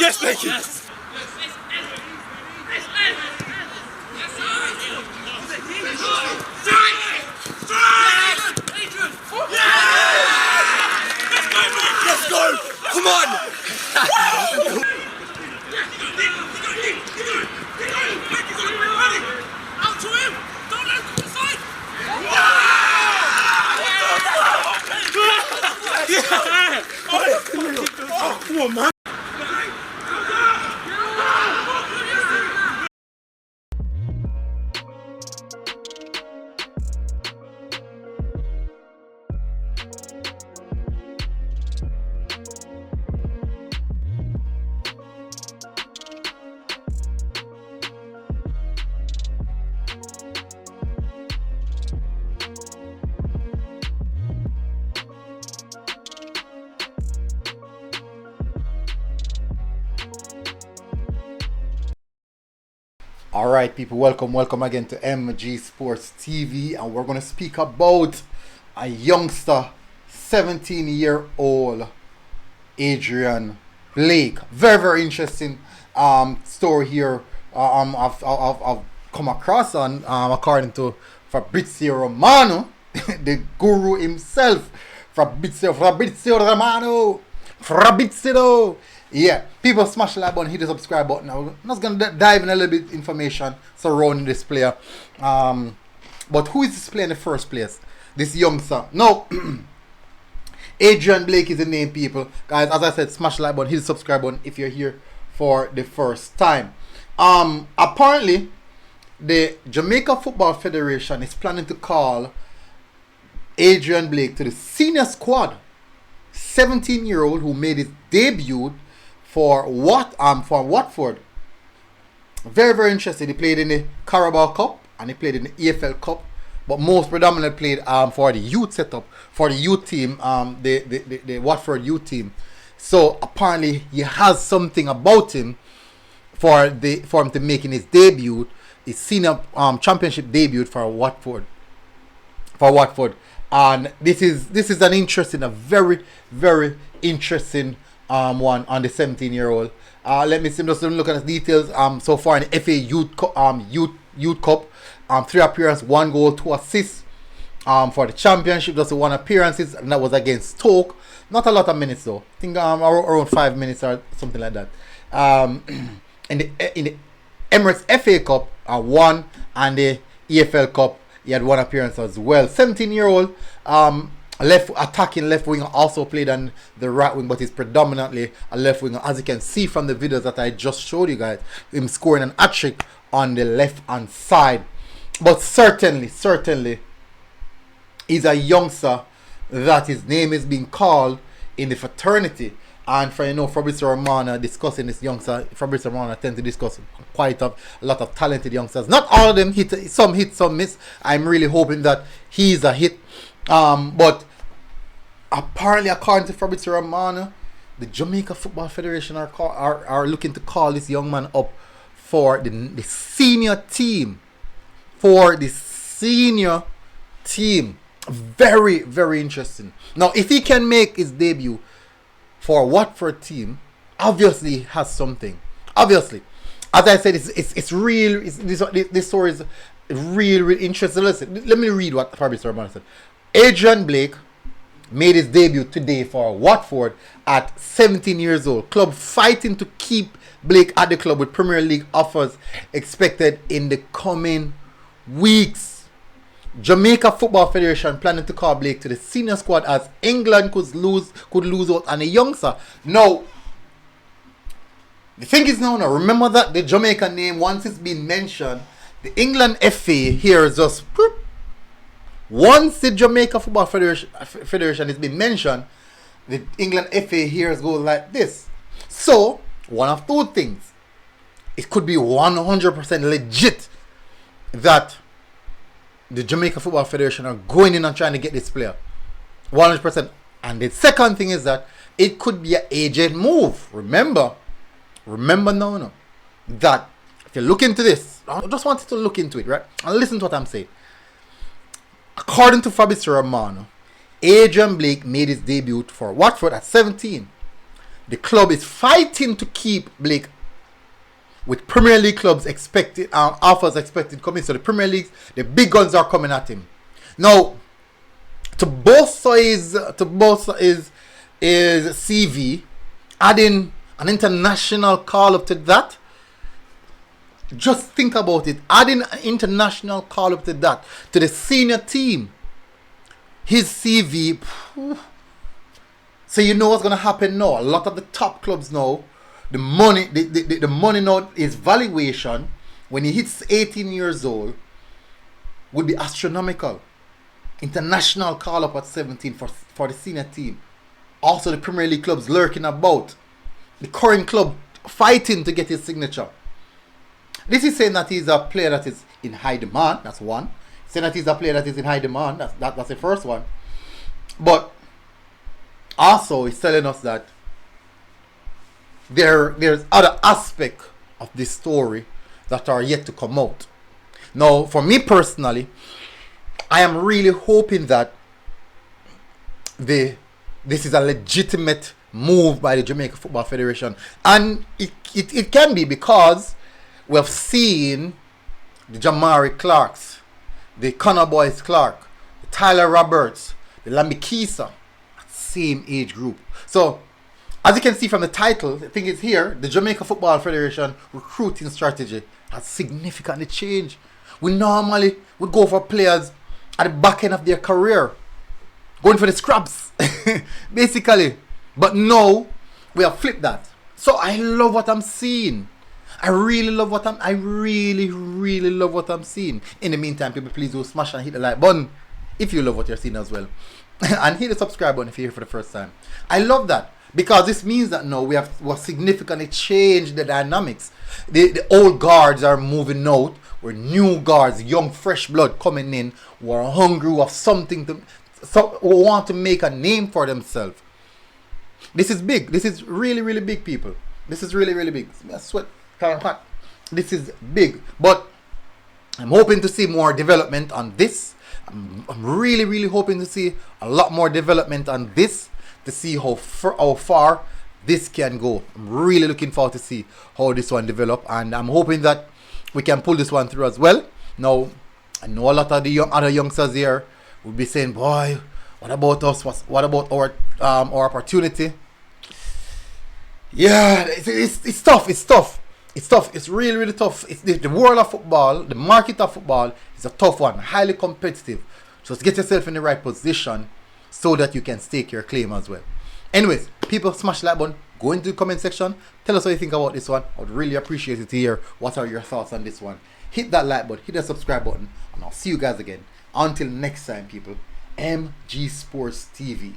Yes, thank you. Let's go! Come on! Out to him! Don't let him decide! Come on, man! Alright people, welcome again to MG Sports TV, and we're going to speak about a youngster, 17-year-old Adrian Blake. Very interesting story here. I've come across on according to Fabrizio Romano, the guru himself. Fabrizio Romano. Yeah, people smash the like button, hit the subscribe button. I'm just going to dive in a little bit information surrounding this player. But who is this player in the first place? This youngster. No, Adrian Blake is the name, people. Guys, as I said, smash the like button, hit the subscribe button if you're here for the first time. Apparently, the Jamaica Football Federation is planning to call Adrian Blake to the senior squad. 17-year-old who made his debut for Watford. Very interesting. He played in the Carabao Cup and he played in the EFL Cup, but most predominantly played for the youth setup, for the youth team, the Watford youth team. So apparently he has something about him for him to making his debut, his senior championship debut for Watford. And this is an interesting, a very interesting one on the 17-year-old. Let me see, just look at the details. So far in the FA Youth Cup, 3 appearances, 1 goal, 2 assists. For the championship, just 1 appearances, and that was against Stoke. Not a lot of minutes though. I think around 5 minutes or something like that. In the Emirates FA Cup, 1, and the EFL Cup, he had 1 appearance as well. 17-year-old, attacking left winger, also played on the right wing, but he's predominantly a left winger, as you can see from the videos that I just showed you guys. Him scoring an hat-trick on the left hand side. But certainly, he's a youngster that his name is being called in the fraternity. And for Fabrizio Romano discussing this youngster, Fabrizio Romano tend to discuss quite a lot of talented youngsters. Not all of them hit, some miss. I'm really hoping that he's a hit. But apparently, according to Fabrizio Romano, the Jamaica Football Federation are looking to call this young man up for the senior team. Very interesting. Now, if he can make his debut for Watford team, obviously he has something. Obviously, as I said, it's real. This story is real interesting. Listen, let me read what Fabrizio Romano said. Adrian Blake made his debut today for Watford at 17 years old. Club fighting to keep Blake at the club with Premier League offers expected in the coming weeks. Jamaica Football Federation planning to call Blake to the senior squad as England could lose out on a youngster. Now, the thing is now, remember that the Jamaica name, once it's been mentioned, the England FA here is just whoop. Once the Jamaica Football Federation has been mentioned, the England FA here goes like this. So, one of 2 things. It could be 100% legit that the Jamaica Football Federation are going in and trying to get this player. 100%. And the second thing is that it could be an agent move. Remember now, that if you look into this, I just wanted to look into it, right? And listen to what I'm saying. According to Fabrizio Romano, Adrian Blake made his debut for Watford at 17. The club is fighting to keep Blake, with Premier League clubs expected offers expected coming. So the Premier League, the big guns are coming at him. Now, to bolster his CV, adding an international call up to that. Just think about it. Adding an international call up to that, to the senior team. His CV. So you know what's gonna happen now. A lot of the top clubs now, the money now, his valuation when he hits 18 years old would be astronomical. International call up at 17 for the senior team. Also the Premier League clubs lurking about. The current club fighting to get his signature. This is saying that he's a player that is in high demand. That's one. Saying that he's a player that is in high demand. That's the first one. But also it's telling us that there's other aspects of this story that are yet to come out. Now, for me personally, I am really hoping that this is a legitimate move by the Jamaica Football Federation, and it can be, because we have seen the Jamari Clarks, the Connor Boys Clark, the Tyler Roberts, the Lambikisa, same age group. So as you can see from the title, the thing is here, the Jamaica Football Federation recruiting strategy has significantly changed. We normally would go for players at the back end of their career, going for the scraps basically. But now we have flipped that. So I love what I'm seeing. I really love what I'm seeing. In the meantime, people, please do smash and hit the like button if you love what you're seeing as well. And hit the subscribe button if you're here for the first time. I love that, because this means that now we have significantly changed the dynamics. The old guards are moving out. We're new guards, young fresh blood coming in, who are hungry, who have something to, who want to make a name for themselves. This is big. This is really, really big, people. This is really, really big. I sweat. This is big. But I'm hoping to see more development on this. I'm really, really hoping to see a lot more development on this, to see how far this can go. I'm really looking forward to see how this one develop, and I'm hoping that we can pull this one through as well. Now, I know a lot of the other youngsters here will be saying, boy, what about us? What about our opportunity? Yeah, it's tough. It's tough. It's tough. It's really, really tough. It's the world of football, the market of football is a tough one, highly competitive. Just get yourself in the right position so that you can stake your claim as well. Anyways, people, smash the like button. Go into the comment section. Tell us what you think about this one. I would really appreciate it to hear what are your thoughts on this one. Hit that like button, hit that subscribe button, and I'll see you guys again. Until next time, people. MG Sports TV.